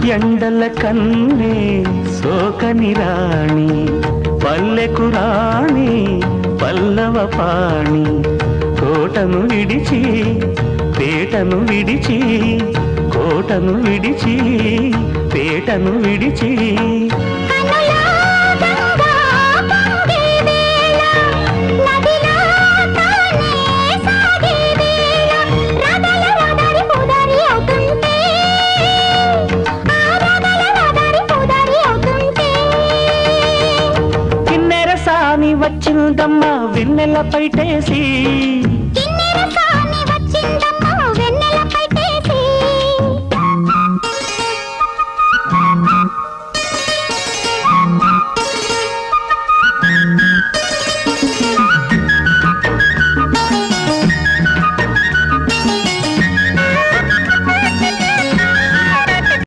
ఎండల కన్నే సోకని రాణి పల్లెకు రాణి పల్లవ పాణి కోటను విడిచి పేటను విడిచి కోటను విడిచి పేటను విడిచి వచ్చిందమ్మా వెన్నెల పైటేసి